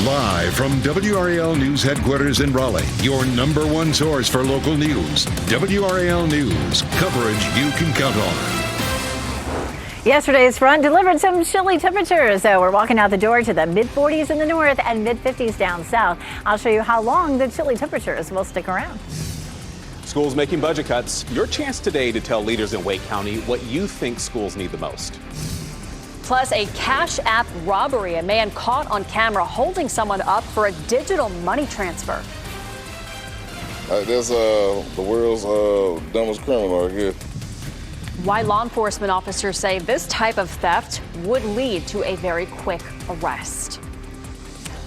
Live from WRAL News Headquarters in Raleigh, your number one source for local news. WRAL News, coverage you can count on. Yesterday's front delivered some chilly temperatures. So we're walking out the door to the mid-40s in the north and mid-50s down south. I'll show you how long the chilly temperatures will stick around. Schools making budget cuts. Your chance today to tell leaders in Wake County what you think schools need the most. Plus, a Cash App robbery. A man caught on camera holding someone up for a digital money transfer. That's the world's dumbest criminal, I guess. Why law enforcement officers say this type of theft would lead to a very quick arrest.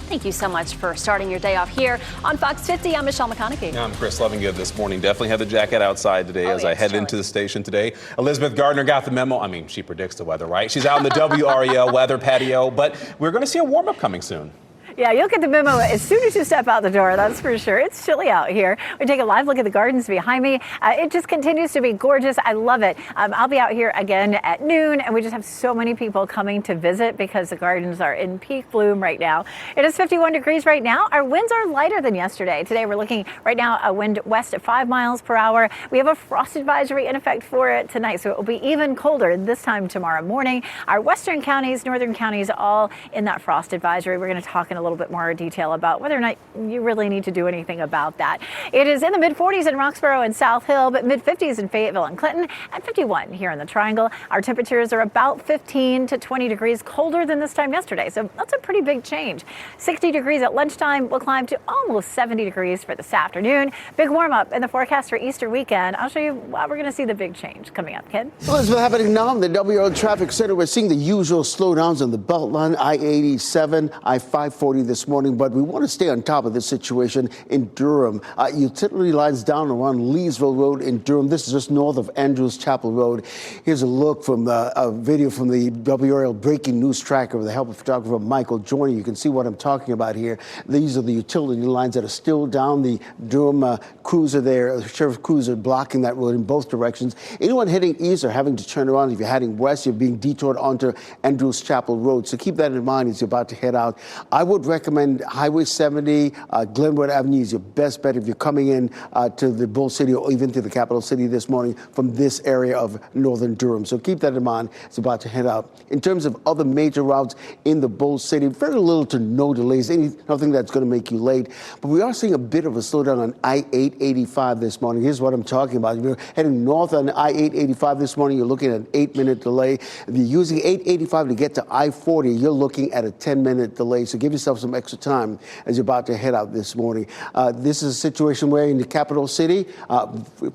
Thank you so much for starting your day off here on Fox 50. I'm Michelle McConaughey. I'm Chris Lovingood this morning. Definitely have the jacket outside today as I head into the station today. Elizabeth Gardner got the memo. I mean, she predicts the weather, right? She's out in the WRAL weather patio, but we're going to see a warm-up coming soon. Yeah, you'll get the memo as soon as you step out the door, that's for sure. It's chilly out here. We take a live look at the gardens behind me. It just continues to be gorgeous. I love it. I'll be out here again at noon, and we just have so many people coming to visit because the gardens are in peak bloom right now. It is 51 degrees right now. Our winds are lighter than yesterday. Today we're looking right now a wind west at 5 miles per hour. We have a frost advisory in effect for it tonight, so it will be even colder this time tomorrow morning. Our western counties, northern counties, all in that frost advisory. We're going to talk in a little bit more detail about whether or not you really need to do anything about that. It is in the mid-40s in Roxborough and South Hill, but mid-50s in Fayetteville and Clinton, and 51 here in the Triangle. Our temperatures are about 15 to 20 degrees colder than this time yesterday, so that's a pretty big change. 60 degrees at lunchtime. Will climb to almost 70 degrees for this afternoon. Big warm-up in the forecast for Easter weekend. I'll show you why we're going to see the big change coming up, Ken. Elizabeth, happening now in the WRAL Traffic Center. We're seeing the usual slowdowns on the Beltline, I-87, I-540 this morning, but we want to stay on top of this situation in Durham. Utility lines down around Leesville Road in Durham. This is just north of Andrews Chapel Road. Here's a look from a video from the WRAL breaking news tracker with the help of photographer Michael Joyner. You can see what I'm talking about here. These are the utility lines that are still down. The Durham cruiser there, the sheriff's cruiser blocking that road in both directions. Anyone heading east are having to turn around. If you're heading west, you're being detoured onto Andrews Chapel Road. So keep that in mind as you're about to head out. I would recommend Highway 70, Glenwood Avenue is your best bet if you're coming in to the Bull City or even to the capital city this morning from this area of northern Durham. So keep that in mind as you're about to head out. In terms of other major routes in the Bull City, very little to no delays, nothing that's going to make you late. But we are seeing a bit of a slowdown on I-885 this morning. Here's what I'm talking about. If you're heading north on I-885 this morning, you're looking at an 8-minute delay. If you're using 885 to get to I-40, you're looking at a 10-minute delay. So give yourself some extra time as you're about to head out this morning. This is a situation where in the capital city,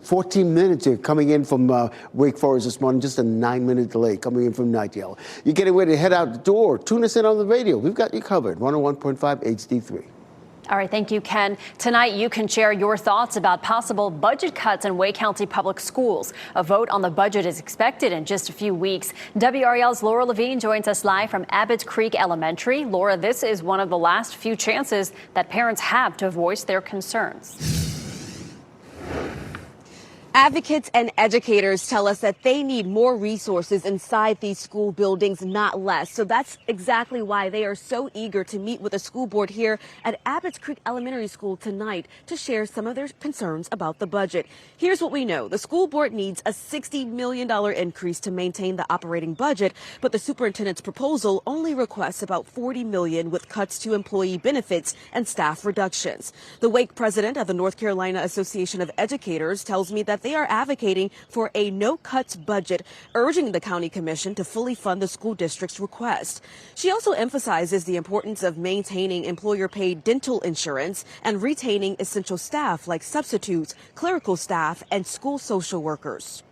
14 minutes here coming in from Wake Forest this morning, just a 9-minute delay coming in from Nightdale. You're getting ready to head out the door. Tune us in on the radio. We've got you covered. 101.5 HD3. All right, thank you, Ken. Tonight, you can share your thoughts about possible budget cuts in Wake County Public Schools. A vote on the budget is expected in just a few weeks. WRAL's Laura Levine joins us live from Abbott Creek Elementary. Laura, this is one of the last few chances that parents have to voice their concerns. Advocates and educators tell us that they need more resources inside these school buildings, not less. So that's exactly why they are so eager to meet with the school board here at Abbott Creek Elementary School tonight to share some of their concerns about the budget. Here's what we know. The school board needs a $60 million increase to maintain the operating budget, but the superintendent's proposal only requests about $40 million with cuts to employee benefits and staff reductions. The Wake president of the North Carolina Association of Educators tells me that they are advocating for a no-cuts budget, urging the county commission to fully fund the school district's request. She also emphasizes the importance of maintaining employer-paid dental insurance and retaining essential staff like substitutes, clerical staff, and school social workers.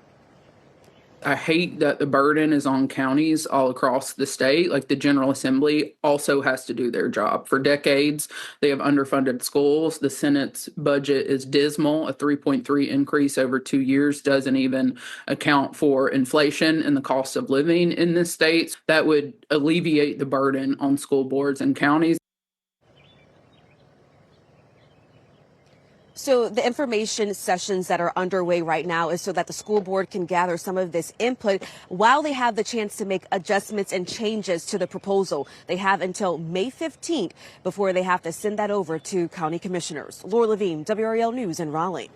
I hate that the burden is on counties all across the state. Like the General Assembly also has to do their job. For decades, they have underfunded schools. The Senate's budget is dismal. A 3.3 increase over 2 years doesn't even account for inflation and the cost of living in this state. That would alleviate the burden on school boards and counties. So the information sessions that are underway right now is so that the school board can gather some of this input while they have the chance to make adjustments and changes to the proposal. They have until May 15th before they have to send that over to county commissioners. Laura Levine, WRAL News in Raleigh.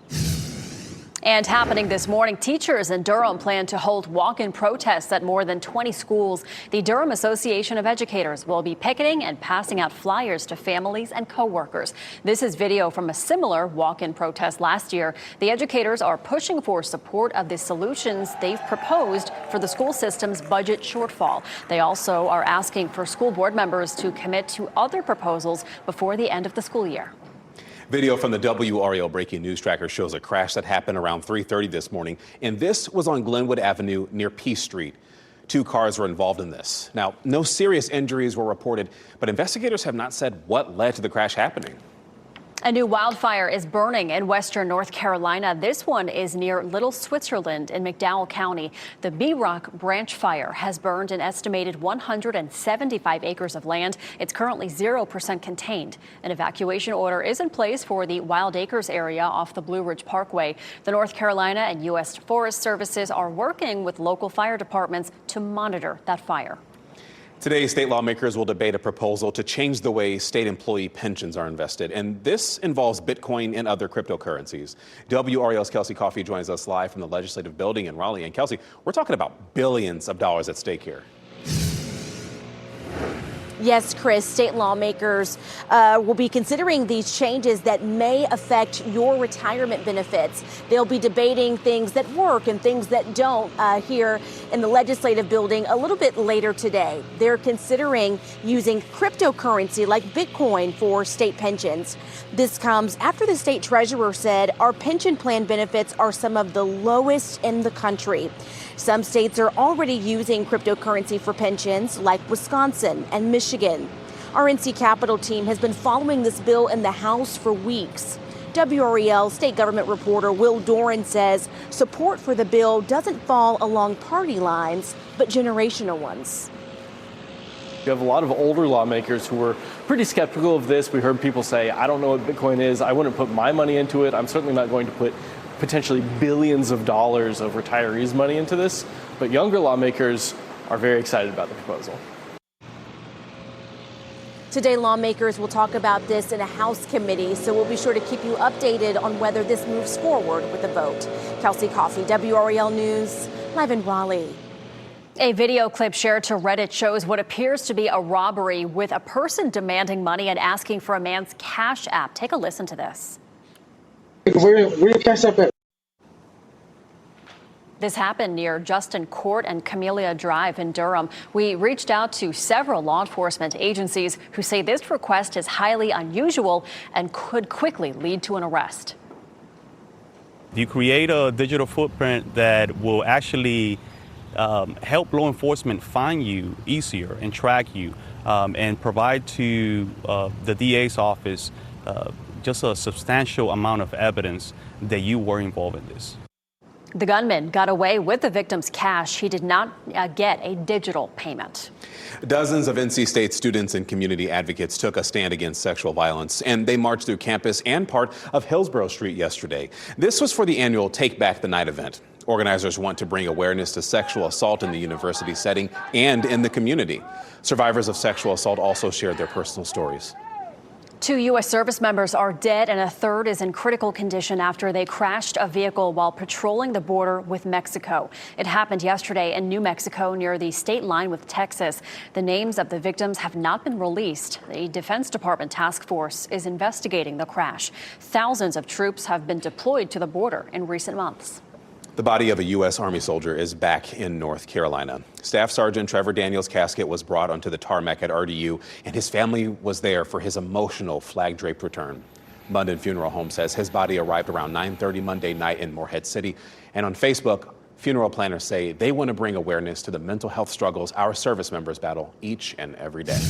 And happening this morning, teachers in Durham plan to hold walk-in protests at more than 20 schools. The Durham Association of Educators will be picketing and passing out flyers to families and co-workers. This is video from a similar walk-in protest last year. The educators are pushing for support of the solutions they've proposed for the school system's budget shortfall. They also are asking for school board members to commit to other proposals before the end of the school year. Video from the WRAL Breaking News Tracker shows a crash that happened around 3:30 this morning, and this was on Glenwood Avenue near Peace Street. 2 cars were involved in this. Now, no serious injuries were reported, but investigators have not said what led to the crash happening. A new wildfire is burning in western North Carolina. This one is near Little Switzerland in McDowell County. The Bee Rock Branch Fire has burned an estimated 175 acres of land. It's currently 0% contained. An evacuation order is in place for the Wild Acres area off the Blue Ridge Parkway. The North Carolina and U.S. Forest Services are working with local fire departments to monitor that fire. Today, state lawmakers will debate a proposal to change the way state employee pensions are invested, and this involves Bitcoin and other cryptocurrencies. WRAL's Kelsey Coffey joins us live from the Legislative Building in Raleigh. And Kelsey, we're talking about billions of dollars at stake here. Yes, Chris, state lawmakers will be considering these changes that may affect your retirement benefits. They'll be debating things that work and things that don't here in the legislative building a little bit later today. They're considering using cryptocurrency like Bitcoin for state pensions. This comes after the state treasurer said our pension plan benefits are some of the lowest in the country. Some states are already using cryptocurrency for pensions, like Wisconsin and Michigan. Our NC Capitol team has been following this bill in the House for weeks. WRAL state government reporter Will Doran says support for the bill doesn't fall along party lines, but generational ones. You have a lot of older lawmakers who were pretty skeptical of this. We heard people say, I don't know what Bitcoin is. I wouldn't put my money into it. I'm certainly not going to put potentially billions of dollars of retirees' money into this. But younger lawmakers are very excited about the proposal. Today, lawmakers will talk about this in a House committee, so we'll be sure to keep you updated on whether this moves forward with a vote. Kelsey Coffey, WRAL News, live in Raleigh. A video clip shared to Reddit shows what appears to be a robbery with a person demanding money and asking for a man's Cash App. Take a listen to this. Where your Cash App at? This happened near Justin Court and Camellia Drive in Durham. We reached out to several law enforcement agencies who say this request is highly unusual and could quickly lead to an arrest. You create a digital footprint that will actually help law enforcement find you easier and track you and provide to the DA's office just a substantial amount of evidence that you were involved in this. The gunman got away with the victim's cash. He did not get a digital payment. Dozens of NC State students and community advocates took a stand against sexual violence, and they marched through campus and part of Hillsborough Street yesterday. This was for the annual Take Back the Night event. Organizers want to bring awareness to sexual assault in the university setting and in the community. Survivors of sexual assault also shared their personal stories. 2 U.S. service members are dead and a third is in critical condition after they crashed a vehicle while patrolling the border with Mexico. It happened yesterday in New Mexico near the state line with Texas. The names of the victims have not been released. The Defense Department task force is investigating the crash. Thousands of troops have been deployed to the border in recent months. The body of a U.S. Army soldier is back in North Carolina. Staff Sergeant Trevor Daniels' casket was brought onto the tarmac at RDU, and his family was there for his emotional flag-draped return. London Funeral Home says his body arrived around 9:30 Monday night in Morehead City. And on Facebook, funeral planners say they want to bring awareness to the mental health struggles our service members battle each and every day.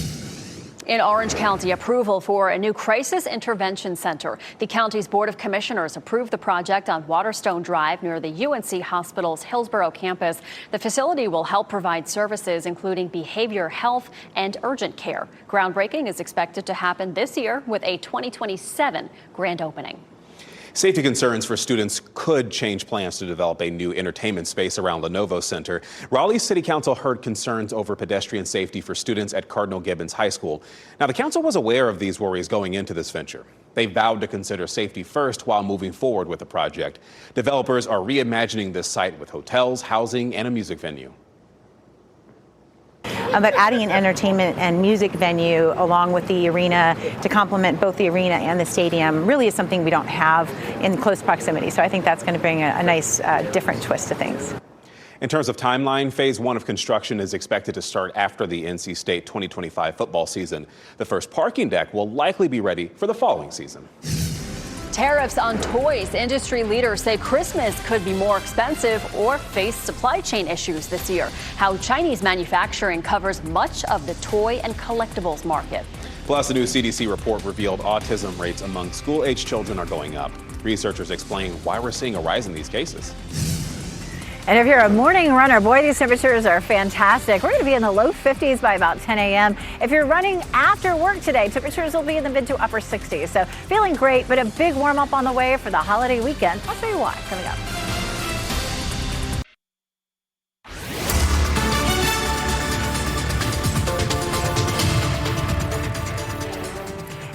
In Orange County, approval for a new crisis intervention center. The county's Board of Commissioners approved the project on Waterstone Drive near the UNC Hospital's Hillsborough campus. The facility will help provide services including behavior health and urgent care. Groundbreaking is expected to happen this year with a 2027 grand opening. Safety concerns for students could change plans to develop a new entertainment space around Lenovo Center. Raleigh City Council heard concerns over pedestrian safety for students at Cardinal Gibbons High School. Now, the council was aware of these worries going into this venture. They vowed to consider safety first while moving forward with the project. Developers are reimagining this site with hotels, housing, and a music venue. But adding an entertainment and music venue along with the arena to complement both the arena and the stadium really is something we don't have in close proximity. So I think that's going to bring a nice different twist to things. In terms of timeline, phase 1 of construction is expected to start after the NC State 2025 football season. The first parking deck will likely be ready for the following season. Tariffs on toys. Industry leaders say Christmas could be more expensive or face supply chain issues this year. How Chinese manufacturing covers much of the toy and collectibles market. Plus, a new CDC report revealed autism rates among school-age children are going up. Researchers explain why we're seeing a rise in these cases. And if you're a morning runner, boy, these temperatures are fantastic. We're going to be in the low 50s by about 10 a.m. If you're running after work today, temperatures will be in the mid to upper 60s. So feeling great, but a big warm up on the way for the holiday weekend. I'll show you why coming up.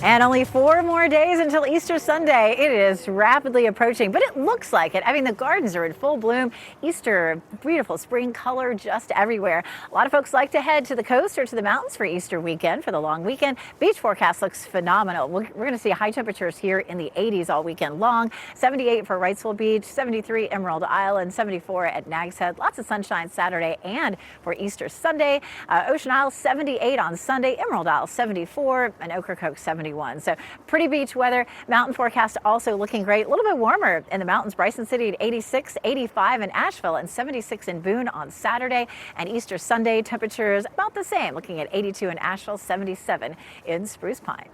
And only 4 more days until Easter Sunday. It is rapidly approaching, but it looks like it. I mean, the gardens are in full bloom. Easter, beautiful spring color just everywhere. A lot of folks like to head to the coast or to the mountains for Easter weekend, for the long weekend. Beach forecast looks phenomenal. We're going to see high temperatures here in the 80s all weekend long. 78 for Wrightsville Beach, 73 Emerald Isle, and 74 at Nags Head. Lots of sunshine Saturday and for Easter Sunday. Ocean Isle 78 on Sunday, Emerald Isle 74, and Ocracoke 71. So pretty beach weather. Mountain forecast also looking great. A little bit warmer in the mountains. Bryson City at 86, 85 in Asheville, and 76 in Boone on Saturday. And Easter Sunday temperatures about the same. Looking at 82 in Asheville, 77 in Spruce Pine.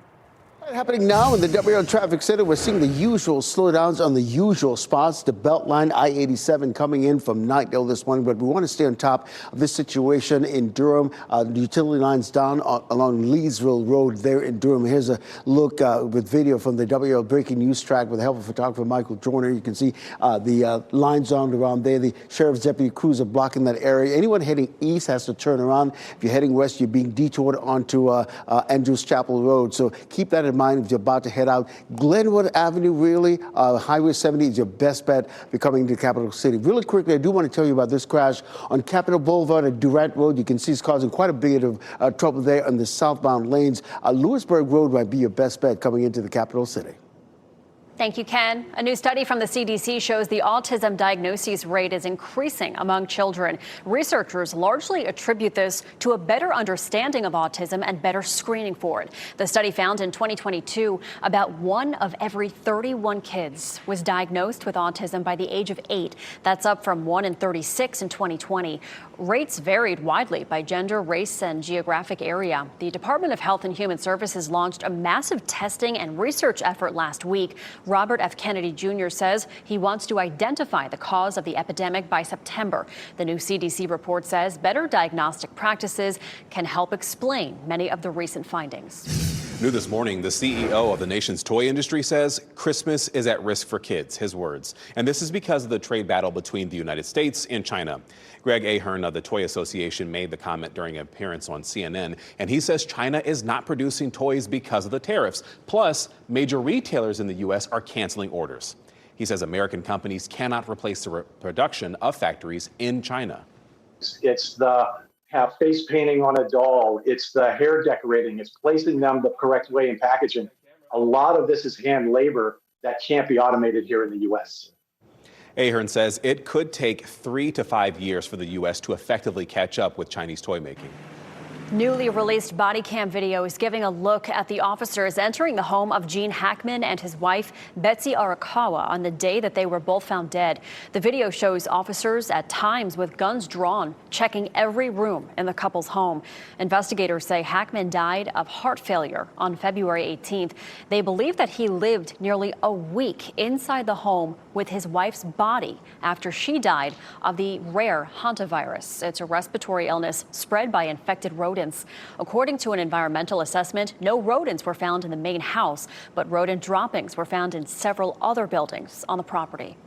Happening now in the WRAL Traffic Center, we're seeing the usual slowdowns on the usual spots. The Beltline I-87 coming in from Knightdale this morning, but we want to stay on top of this situation in Durham. The utility lines down along Leesville Road there in Durham. Here's a look with video from the WRAL Breaking News track with the help of photographer Michael Joyner. You can see the lines on around there. The sheriff's deputy crews are blocking that area. Anyone heading east has to turn around. If you're heading west, you're being detoured onto Andrews Chapel Road. So keep that in mind if you're about to head out. Glenwood Avenue, really, Highway 70 is your best bet if you're coming to the capital city. Really quickly, I do want to tell you about this crash on Capitol Boulevard at Durant Road. You can see it's causing quite a bit of trouble there on the southbound lanes. Lewisburg Road might be your best bet coming into the capital city. Thank you, Ken. A new study from the CDC shows the autism diagnosis rate is increasing among children. Researchers largely attribute this to a better understanding of autism and better screening for it. The study found in 2022, about 1 of every 31 kids was diagnosed with autism by the age of 8. That's up from 1 in 36 in 2020. Rates varied widely by gender, race, and geographic area. The Department of Health and Human Services launched a massive testing and research effort last week. Robert F. Kennedy Jr. says he wants to identify the cause of the epidemic by September. The new CDC report says better diagnostic practices can help explain many of the recent findings. New this morning, the CEO of the nation's toy industry says Christmas is at risk for kids, his words. And this is because of the trade battle between the United States and China. Greg Ahern of the Toy Association made the comment during an appearance on CNN, and he says China is not producing toys because of the tariffs. Plus, major retailers in the U.S. are canceling orders. He says American companies cannot replace the production of factories in China. It's the face painting on a doll. It's the hair decorating. It's placing them the correct way in packaging. A lot of this is hand labor that can't be automated here in the U.S. Ahern says it could take 3 to 5 years for the U.S. to effectively catch up with Chinese toy making. Newly released body cam video is giving a look at the officers entering the home of Gene Hackman and his wife, Betsy Arakawa, on the day that they were both found dead. The video shows officers at times with guns drawn, checking every room in the couple's home. Investigators say Hackman died of heart failure on February 18th. They believe that he lived nearly a week inside the home with his wife's body after she died of the rare hantavirus. It's a respiratory illness spread by infected rodents. rodents. According to an environmental assessment, no rodents were found in the main house, but rodent droppings were found in several other buildings on the property.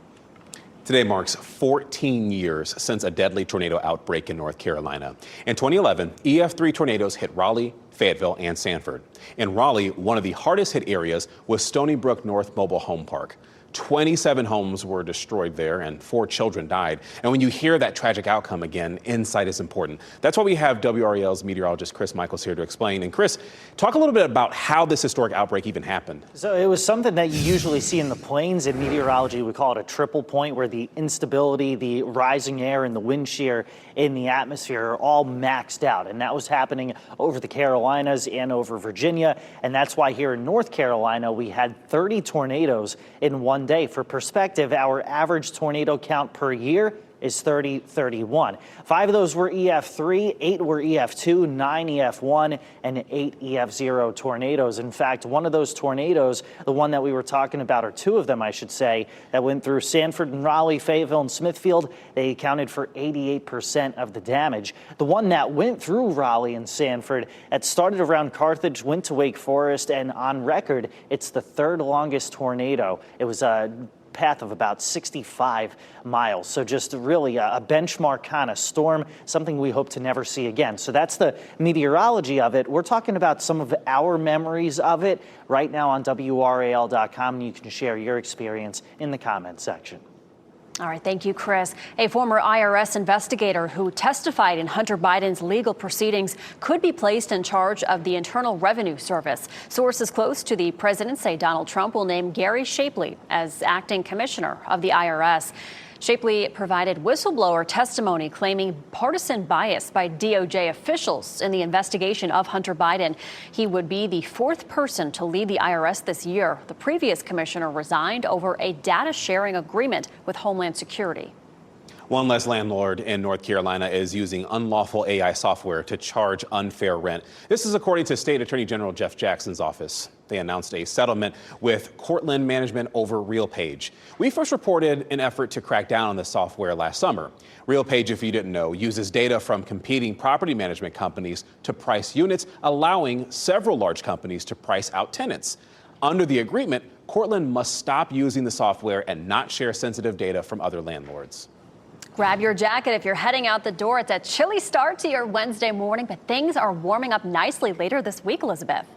Today marks 14 years since a deadly tornado outbreak in North Carolina. In 2011, EF3 tornadoes hit Raleigh, Fayetteville, and Sanford. In Raleigh, one of the hardest hit areas was Stony Brook North Mobile Home Park. 27 homes were destroyed there and 4 children died. And when you hear that tragic outcome again, insight is important. That's why we have WRAL's meteorologist Chris Michaels here to explain. And Chris, talk a little bit about how this historic outbreak even happened. So it was something that you usually see in the plains. In meteorology, we call it a triple point, where the instability, the rising air, and the wind shear in the atmosphere are all maxed out. And that was happening over the Carolinas and over Virginia. And that's why here in North Carolina, we had 30 tornadoes in one day. For perspective, our average tornado count per year is 31. 5 of those were EF3, 8 were EF2, 9 EF1, and 8 EF0 tornadoes. In fact, one of those tornadoes, the one that we were talking about, or 2 of them, I should say, that went through Sanford and Raleigh, Fayetteville and Smithfield, they accounted for 88% of the damage. The one that went through Raleigh and Sanford, that started around Carthage, went to Wake Forest, and on record, it's the 3rd longest tornado. It was a path of about 65 miles. So just really a benchmark kind of storm, something we hope to never see again. So that's the meteorology of it. We're talking about some of our memories of it right now on WRAL.com, and you can share your experience in the comments section. All right, thank you, Chris. A former IRS investigator who testified in Hunter Biden's legal proceedings could be placed in charge of the Internal Revenue Service. Sources close to the president say Donald Trump will name Gary Shapley as acting commissioner of the IRS. Shapley provided whistleblower testimony claiming partisan bias by DOJ officials in the investigation of Hunter Biden. He would be the 4th person to lead the IRS this year. The previous commissioner resigned over a data sharing agreement with Homeland Security. One less landlord in North Carolina is using unlawful AI software to charge unfair rent. This is according to State Attorney General Jeff Jackson's office. They announced a settlement with Cortland Management over RealPage. We first reported an effort to crack down on the software last summer. RealPage, if you didn't know, uses data from competing property management companies to price units, allowing several large companies to price out tenants. Under the agreement, Cortland must stop using the software and not share sensitive data from other landlords. Grab your jacket if you're heading out the door. It's a chilly start to your Wednesday morning, but things are warming up nicely later this week, Elizabeth.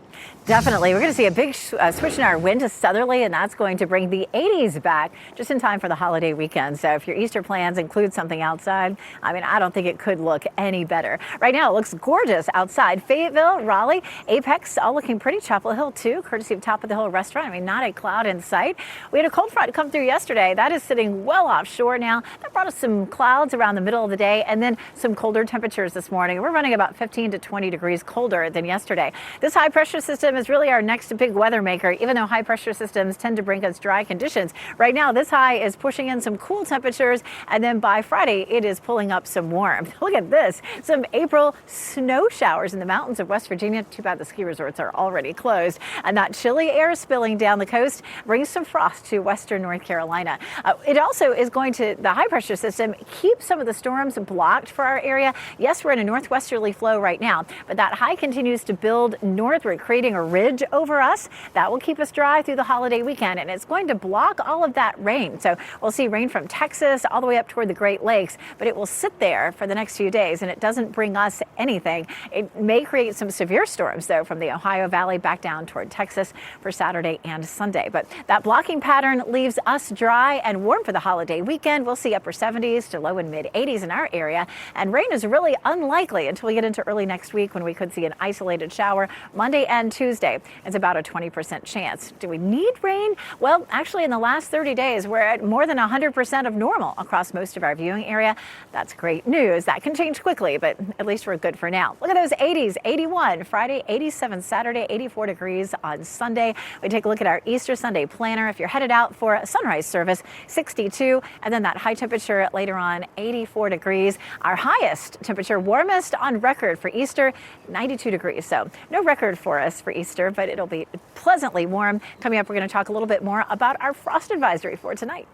Definitely. We're going to see a big switch in our wind to southerly, and that's going to bring the 80s back just in time for the holiday weekend. So if your Easter plans include something outside, I don't think it could look any better. Right now, it looks gorgeous outside. Fayetteville, Raleigh, Apex, all looking pretty. Chapel Hill, too, courtesy of Top of the Hill Restaurant. Not a cloud in sight. We had a cold front come through yesterday. That is sitting well offshore now. That brought us some clouds around the middle of the day and then some colder temperatures this morning. We're running about 15 to 20 degrees colder than yesterday. This high pressure system is really our next big weather maker, even though high pressure systems tend to bring us dry conditions. Right now, this high is pushing in some cool temperatures, and then by Friday, it is pulling up some warm. Look at this, some April snow showers in the mountains of West Virginia. Too bad the ski resorts are already closed. And that chilly air spilling down the coast brings some frost to western North Carolina. It also is going to, the high pressure system, keep some of the storms blocked for our area. Yes, we're in a northwesterly flow right now, but that high continues to build northward, creating a ridge over us. That will keep us dry through the holiday weekend, and it's going to block all of that rain. So we'll see rain from Texas all the way up toward the Great Lakes, but it will sit there for the next few days, and it doesn't bring us anything. It may create some severe storms, though, from the Ohio Valley back down toward Texas for Saturday and Sunday. But that blocking pattern leaves us dry and warm for the holiday weekend. We'll see upper 70s to low and mid 80s in our area, and rain is really unlikely until we get into early next week, when we could see an isolated shower Monday and Tuesday. It's about a 20% chance. Do we need rain? Well, actually, in the last 30 days, we're at more than 100% of normal across most of our viewing area. That's great news. That can change quickly, but at least we're good for now. Look at those 80s, 81 Friday, 87 Saturday, 84 degrees on Sunday. We take a look at our Easter Sunday planner. If you're headed out for a sunrise service, 62, and then that high temperature later on, 84 degrees. Our highest temperature, warmest on record for Easter, 92 degrees. So no record for us for Easter, but it'll be pleasantly warm. Coming up, we're going to talk a little bit more about our frost advisory for tonight.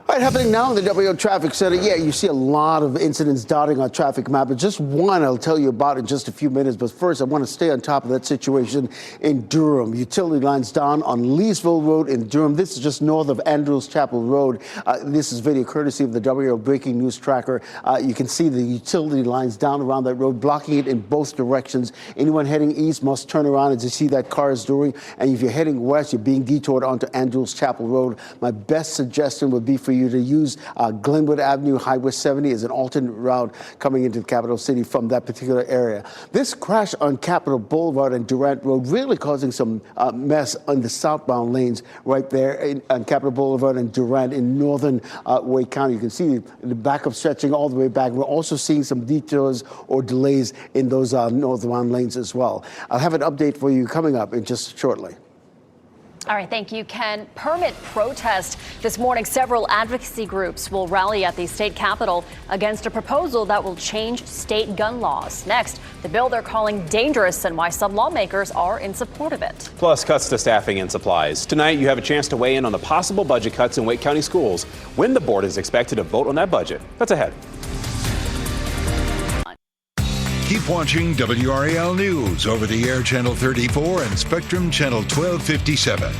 All right, happening now in the WRAL Traffic Center. Yeah, you see a lot of incidents dotting our traffic map, but just one I'll tell you about in just a few minutes. But first, I want to stay on top of that situation in Durham. Utility lines down on Leesville Road in Durham. This is just north of Andrews Chapel Road. This is video courtesy of the WRAL Breaking News Tracker. You can see the utility lines down around that road, blocking it in both directions. Anyone heading east must turn around as you see that car is doing. And if you're heading west, you're being detoured onto Andrews Chapel Road. My best suggestion would be for you to use Glenwood Avenue, Highway 70 as an alternate route coming into the capital city from that particular area. This crash on Capitol Boulevard and Durant Road really causing some mess on the southbound lanes right there on Capitol Boulevard and Durant in northern Wake County. You can see the backup stretching all the way back. We're also seeing some detours or delays in those northbound lanes as well. I'll have an update for you coming up in just shortly. All right, thank you, Ken. Permit protest. This morning, several advocacy groups will rally at the state capitol against a proposal that will change state gun laws. Next, the bill they're calling dangerous and why some lawmakers are in support of it. Plus, cuts to staffing and supplies. Tonight, you have a chance to weigh in on the possible budget cuts in Wake County schools when the board is expected to vote on that budget. That's ahead. Keep watching WRAL News over the air Channel 34 and Spectrum Channel 1257.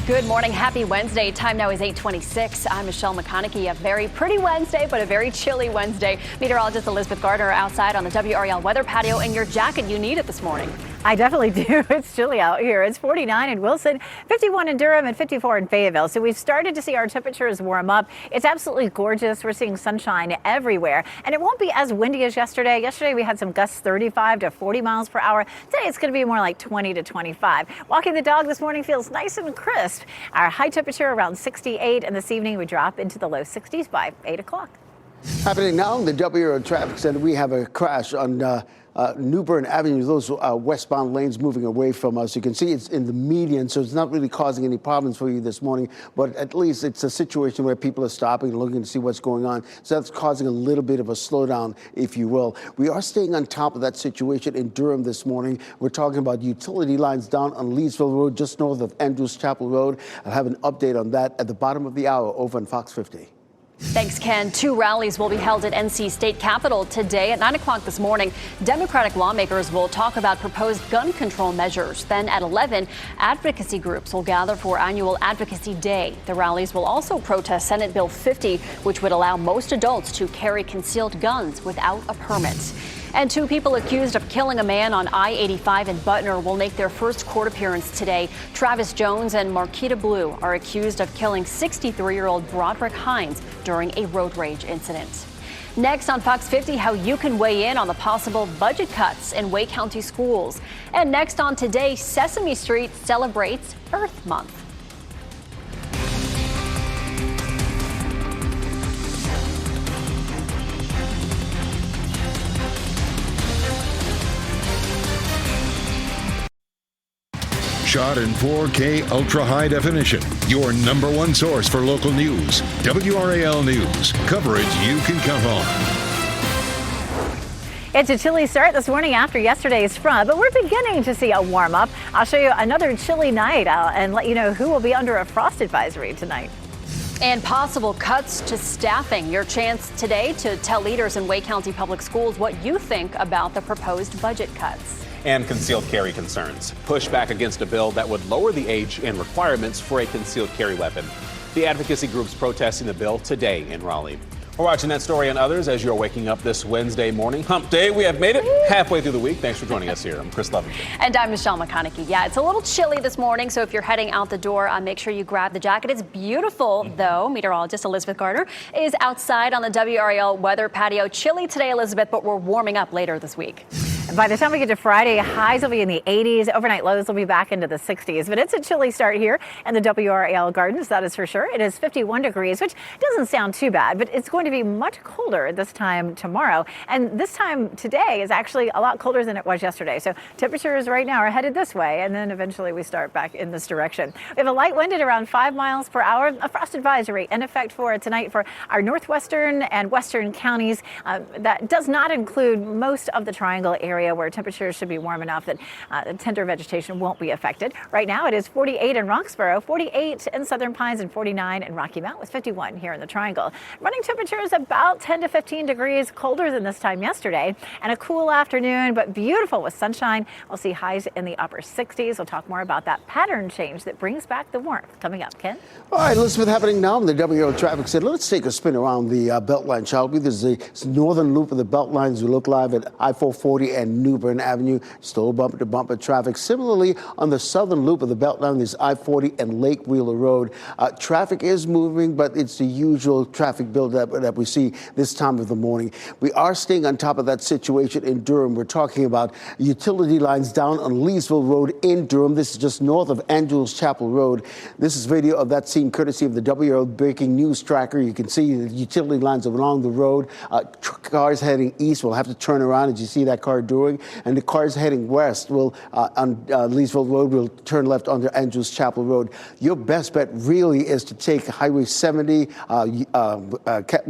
Good morning. Happy Wednesday. Time now is 8:26. I'm Michelle McConaughey. A very pretty Wednesday, but a very chilly Wednesday. Meteorologist Elizabeth Gardner outside on the WRAL weather patio in your jacket. You need it this morning. I definitely do. It's chilly out here. It's 49 in Wilson, 51 in Durham, and 54 in Fayetteville. So we've started to see our temperatures warm up. It's absolutely gorgeous. We're seeing sunshine everywhere. And it won't be as windy as yesterday. Yesterday we had some gusts 35 to 40 miles per hour. Today it's going to be more like 20 to 25. Walking the dog this morning feels nice and crisp. Our high temperature around 68, and this evening we drop into the low 60s by 8 o'clock. Happening now in the WRAL Traffic Center, we have a crash on New Bern Avenue. Those westbound lanes moving away from us. You can see it's in the median, so it's not really causing any problems for you this morning, but at least it's a situation where people are stopping and looking to see what's going on. So that's causing a little bit of a slowdown, if you will. We are staying on top of that situation in Durham this morning. We're talking about utility lines down on Leesville Road, just north of Andrews Chapel Road. I'll have an update on that at the bottom of the hour over on Fox 50. Thanks, Ken. 2 rallies will be held at NC State Capitol today at 9 o'clock this morning. Democratic lawmakers will talk about proposed gun control measures. Then at 11, advocacy groups will gather for annual Advocacy Day. The rallies will also protest Senate Bill 50, which would allow most adults to carry concealed guns without a permit. And 2 people accused of killing a man on I-85 in Butner will make their first court appearance today. Travis Jones and Marquita Blue are accused of killing 63-year-old Broderick Hines during a road rage incident. Next on Fox 50, how you can weigh in on the possible budget cuts in Wake County schools. And next on Today, Sesame Street celebrates Earth Month. Shot in 4K ultra high definition. Your number one source for local news. WRAL News. Coverage you can count on. It's a chilly start this morning after yesterday's front, but we're beginning to see a warm up. I'll show you another chilly night and let you know who will be under a frost advisory tonight. And possible cuts to staffing. Your chance today to tell leaders in Wake County Public Schools what you think about the proposed budget cuts. And concealed carry concerns. Pushback against a bill that would lower the age and requirements for a concealed carry weapon. The advocacy groups protesting the bill today in Raleigh. We're watching that story and others as you're waking up this Wednesday morning. Hump Day. We have made it halfway through the week. Thanks for joining us here. I'm Chris Lovington. And I'm Michelle McConaughey. Yeah, it's a little chilly this morning, so if you're heading out the door, make sure you grab the jacket. It's beautiful, though. Meteorologist Elizabeth Gardner is outside on the WRAL weather patio. Chilly today, Elizabeth, but we're warming up later this week. By the time we get to Friday, highs will be in the 80s. Overnight lows will be back into the 60s. But it's a chilly start here in the WRAL Gardens, that is for sure. It is 51 degrees, which doesn't sound too bad, but it's going to be much colder this time tomorrow. And this time today is actually a lot colder than it was yesterday. So temperatures right now are headed this way, and then eventually we start back in this direction. We have a light wind at around 5 miles per hour. A frost advisory in effect for tonight for our northwestern and western counties. That does not include most of the Triangle area. area where temperatures should be warm enough that tender vegetation won't be affected. Right now it is 48 in Roxborough, 48 in Southern Pines, and 49 in Rocky Mount, with 51 here in the Triangle. Running temperatures about 10 to 15 degrees colder than this time yesterday, and a cool afternoon, but beautiful with sunshine. We'll see highs in the upper 60s. We'll talk more about that pattern change that brings back the warmth coming up. Ken? All right, Elizabeth, happening now in the WRAL traffic center. Let's take a spin around the Beltline, shall we? This is the northern loop of the Beltline as we look live at I-440 and New Bern Avenue. Still bumper-to-bumper traffic. Similarly, on the southern loop of the Beltline, there's I-40 and Lake Wheeler Road. Traffic is moving, but it's the usual traffic buildup that we see this time of the morning. We are staying on top of that situation in Durham. We're talking about utility lines down on Leesville Road in Durham. This is just north of Andrews Chapel Road. This is video of that scene courtesy of the WRAL breaking news tracker. You can see the utility lines along the road. Cars heading east will have to turn around, as you see that car doing, and the cars heading west will on Leesville Road will turn left onto Andrews Chapel Road. Your best bet really is to take Highway 70,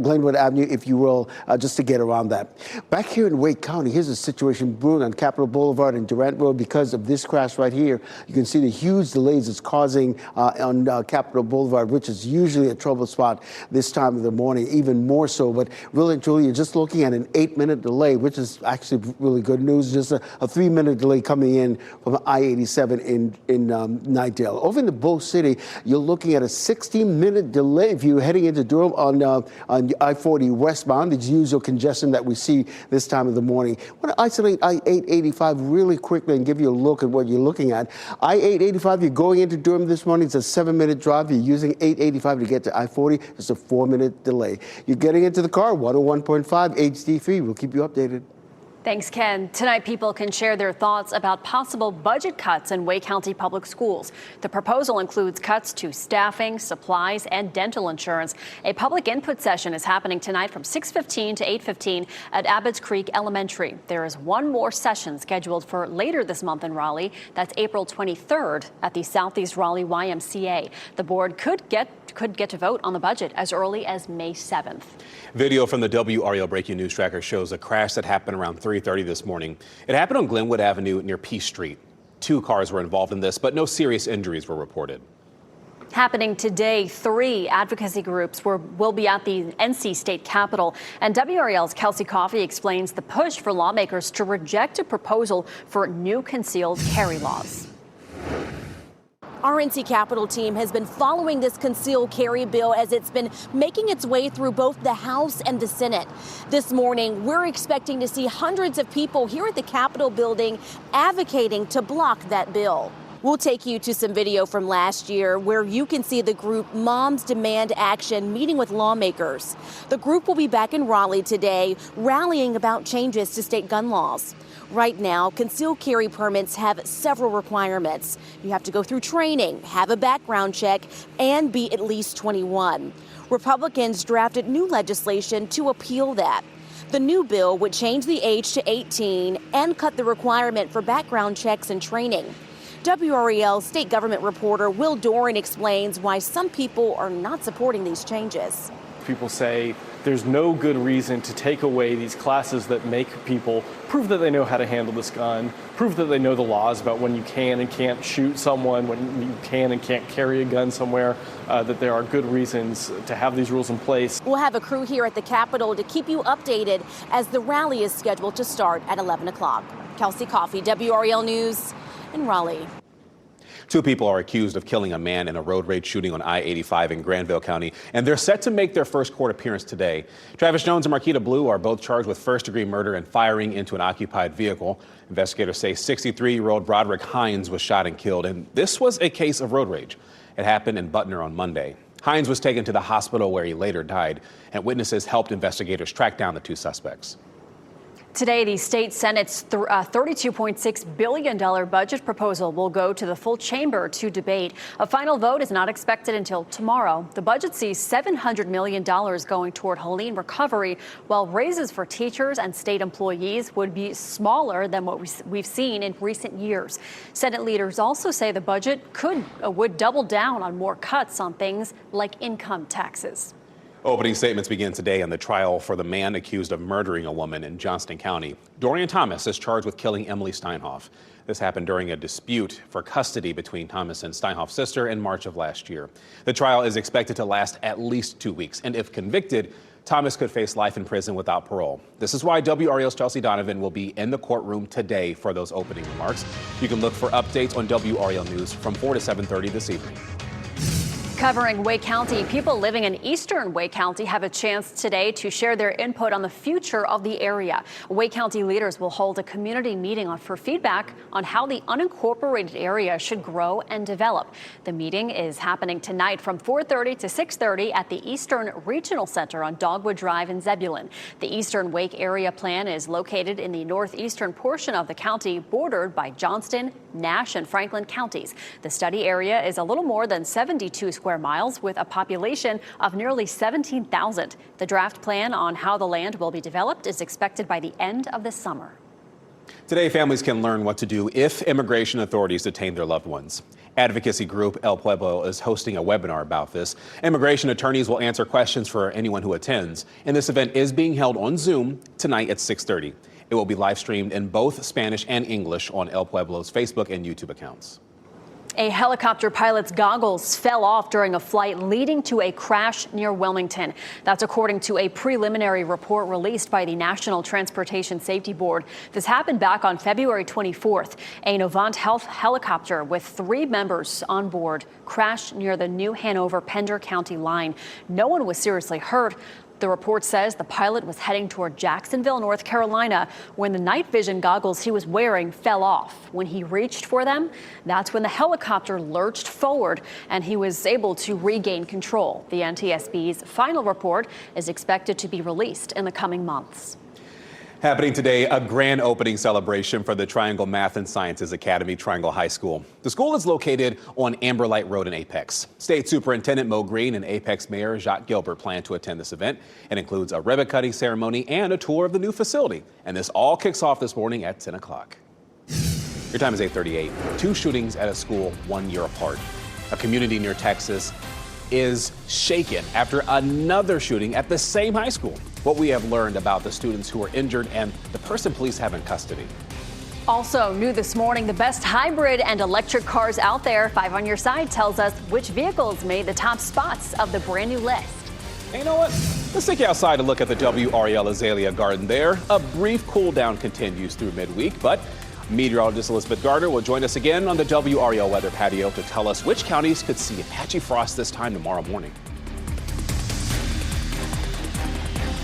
Glenwood Avenue, if you will, just to get around that. Back here in Wake County, here's a situation brewing on Capitol Boulevard and Durant Road because of this crash right here. You can see the huge delays it's causing on Capitol Boulevard, which is usually a trouble spot this time of the morning, even more so. But really and truly, you're just looking at an 8-minute delay, which is actually really good news. Just a 3-minute delay coming in from I-87 in Nightdale. Over in the Bow City, you're looking at a 16-minute delay if you're heading into Durham on I-40 westbound. It's usual congestion that we see this time of the morning. I want to isolate I-885 really quickly and give you a look at what you're looking at. I-885, you're going into Durham this morning. It's a 7-minute drive. You're using 885 to get to I-40. It's a 4-minute delay. You're getting into the car, 101.5 HD3. We'll keep you updated. Thanks, Ken. Tonight, people can share their thoughts about possible budget cuts in Wake County Public Schools. The proposal includes cuts to staffing, supplies, and dental insurance. A public input session is happening tonight from 6:15 to 8:15 at Abbott's Creek Elementary. There is one more session scheduled for later this month in Raleigh. That's April 23rd at the Southeast Raleigh YMCA. The board could get to vote on the budget as early as May 7th. Video from the WRAL Breaking News Tracker shows a crash that happened around 3:30 this morning. It happened on Glenwood Avenue near Peace Street. 2 cars were involved in this, but no serious injuries were reported. Happening today, 3 advocacy groups will be at the NC State Capitol. And WRAL's Kelsey Coffey explains the push for lawmakers to reject a proposal for new concealed carry laws. Our NC Capitol team has been following this concealed carry bill as it's been making its way through both the House and the Senate. This morning, we're expecting to see hundreds of people here at the Capitol building advocating to block that bill. We'll take you to some video from last year where you can see the group Moms Demand Action meeting with lawmakers. The group will be back in Raleigh today, rallying about changes to state gun laws. Right now, concealed carry permits have several requirements. You have to go through training, have a background check, and be at least 21. Republicans drafted new legislation to appeal that. The new bill would change the age to 18 and cut the requirement for background checks and training. WRAL state government reporter Will Doran explains why some people are not supporting these changes. People say there's no good reason to take away these classes that make people prove that they know how to handle this gun, prove that they know the laws about when you can and can't shoot someone, when you can and can't carry a gun somewhere, that there are good reasons to have these rules in place. We'll have a crew here at the Capitol to keep you updated as the rally is scheduled to start at 11 o'clock. Kelsey Coffey, WRAL News in Raleigh. 2 people are accused of killing a man in a road rage shooting on I-85 in Granville County, and they're set to make their first court appearance today. Travis Jones and Marquita Blue are both charged with first-degree murder and firing into an occupied vehicle. Investigators say 63-year-old Broderick Hines was shot and killed, and this was a case of road rage. It happened in Butner on Monday. Hines was taken to the hospital where he later died, and witnesses helped investigators track down the 2 suspects. Today, the state Senate's $32.6 billion budget proposal will go to the full chamber to debate. A final vote is not expected until tomorrow. The budget sees $700 million going toward Helene recovery, while raises for teachers and state employees would be smaller than what we've seen in recent years. Senate leaders also say the budget would double down on more cuts on things like income taxes. Opening statements begin today in the trial for the man accused of murdering a woman in Johnston County. Dorian Thomas is charged with killing Emily Steinhoff. This happened during a dispute for custody between Thomas and Steinhoff's sister in March of last year. The trial is expected to last at least 2 weeks, and if convicted, Thomas could face life in prison without parole. This is why WRAL's Chelsea Donovan will be in the courtroom today for those opening remarks. You can look for updates on WRAL News from 4 to 7:30 this evening. Covering Wake County, people living in eastern Wake County have a chance today to share their input on the future of the area. Wake County leaders will hold a community meeting for feedback on how the unincorporated area should grow and develop. The meeting is happening tonight from 4:30 to 6:30 at the Eastern Regional Center on Dogwood Drive in Zebulon. The Eastern Wake Area Plan is located in the northeastern portion of the county, bordered by Johnston, Nash, and Franklin counties. The study area is a little more than 72 square miles with a population of nearly 17,000. The draft plan on how the land will be developed is expected by the end of the summer. Today, families can learn what to do if immigration authorities detain their loved ones. Advocacy group El Pueblo is hosting a webinar about this. Immigration attorneys will answer questions for anyone who attends, and this event is being held on Zoom tonight at 6:30. It will be live streamed in both Spanish and English on El Pueblo's Facebook and YouTube accounts. A helicopter pilot's goggles fell off during a flight leading to a crash near Wilmington. That's according to a preliminary report released by the National Transportation Safety Board. This happened back on February 24th. A Novant Health helicopter with 3 members on board crashed near the New Hanover-Pender County line. No one was seriously hurt. The report says the pilot was heading toward Jacksonville, North Carolina, when the night vision goggles he was wearing fell off. When he reached for them, that's when the helicopter lurched forward and he was able to regain control. The NTSB's final report is expected to be released in the coming months. Happening today, a grand opening celebration for the Triangle Math and Sciences Academy, Triangle High School. The school is located on Amberlight Road in Apex. State Superintendent Mo Green and Apex Mayor Jacques Gilbert plan to attend this event. It includes a ribbon cutting ceremony and a tour of the new facility. And this all kicks off this morning at 10 o'clock. Your time is 8:38. 2 shootings at a school 1 year apart. A community near Texas is shaken after another shooting at the same high school. What we have learned about the students who were injured and the person police have in custody. Also new this morning, the best hybrid and electric cars out there. 5 on your side tells us which vehicles made the top spots of the brand new list. And you know what? Let's take you outside to look at the WRAL Azalea Garden there. A brief cool down continues through midweek, but meteorologist Elizabeth Gardner will join us again on the WRAL weather patio to tell us which counties could see a patchy frost this time tomorrow morning.